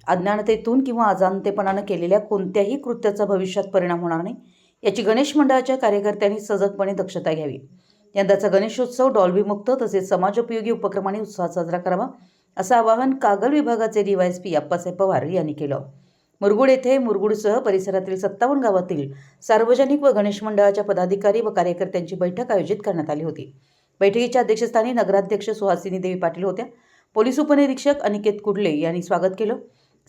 अज्ञानतेतून किंवा अजाणतेपणानं केलेल्या कोणत्याही कृत्याचा भविष्यात परिणाम होणार नाही याची गणेश मंडळाच्या कार्यकर्त्यांनी सजगपणे दक्षता घ्यावी। यंदाचा गणेशोत्सव डॉल्बीमुक्त तसेच समाजोपयोगी उपक्रमांनी उत्साहात साजरा करावा असं आवाहन कागल विभागाचे DYSP अप्पासाहेब पवार यांनी केलं। मुरगुड येथे मुरगुडसह परिसरातील 57 गावातील सार्वजनिक व गणेश मंडळाच्या पदाधिकारी व कार्यकर्त्यांची बैठक आयोजित करण्यात आली होती। बैठकीच्या अध्यक्षस्थानी नगराध्यक्ष सुहासिनी देवी पाटील होत्या। पोलीस उपनिरीक्षक अनिकेत कुडले यांनी स्वागत केलं।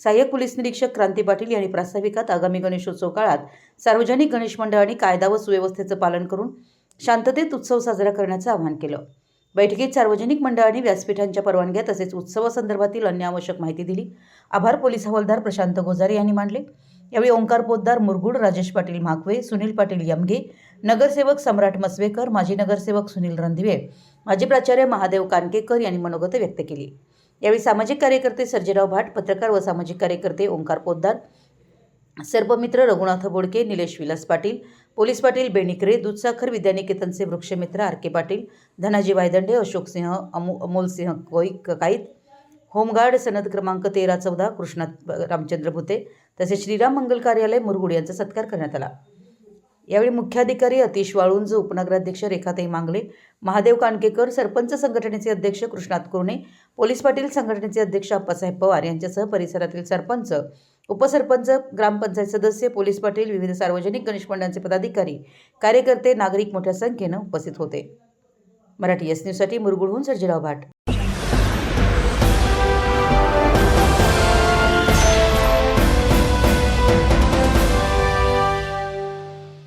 सहाय्यक पोलीस निरीक्षक क्रांती पाटील यांनी प्रास्ताविकात आगामी गणेशोत्सव काळात सार्वजनिक गणेश मंडळांनी कायदा व सुव्यवस्थेचं पालन करून शांततेत उत्सव साजरा करण्याचं आवाहन केलं। बैठकीत सार्वजनिक मंडळांनी व्यासपीठांच्या परवानग्या तसेच उत्सवासंदर्भातील अन्य आवश्यक माहिती दिली। आभार पोलीस हवालदार प्रशांत गोजारे यांनी मानले। यावेळी ओंकार पोद्दार मुरगुड, राजेश पाटील माकवे, सुनील पाटील यमगे, नगरसेवक सम्राट मसवेकर, माजी नगरसेवक सुनील रणदिवे, माजी प्राचार्य महादेव कानकेकर यांनी मनोगत व्यक्त केली। यावेळी सामाजिक कार्यकर्ते सर्जेराव भाट, पत्रकार व सामाजिक कार्यकर्ते ओंकार पोद्दार, सर्पमित्र रघुनाथ बोडके, निलेश विलास पाटील, पोलीस पाटील बेनिकरे, दूधसाखर विद्यानिकेतनचे वृक्षमित्र आर.के. पाटील, धनाजी वायदंडे, अशोक सिंह, अमोल सिंह काईत, होमगार्ड सनद क्रमांक 13-14 कृष्णा रामचंद्र भुते तसेच श्रीराम मंगल कार्यालय मुरगुड यांचा सत्कार करण्यात आला। यावेळी मुख्याधिकारी अतिश वाळुंज, उपनगराध्यक्ष रेखाताई मांगले, महादेव कानकेकर, सरपंच संघटनेचे अध्यक्ष कृष्णात कुरणे, पोलीस पाटील संघटनेचे अध्यक्ष अप्पासाहेब पवार यांच्यासह परिसरातील सरपंच, उपसरपंच, ग्रामपंचायत सदस्य, पोलीस पाटील, विविध सार्वजनिक गणेश मंडळांचे पदाधिकारी, कार्यकर्ते, नागरिक मोठ्या संख्येनं उपस्थित होते। मराठी एस न्यूजसाठी मुरगुडहून सर्जेराव भाट।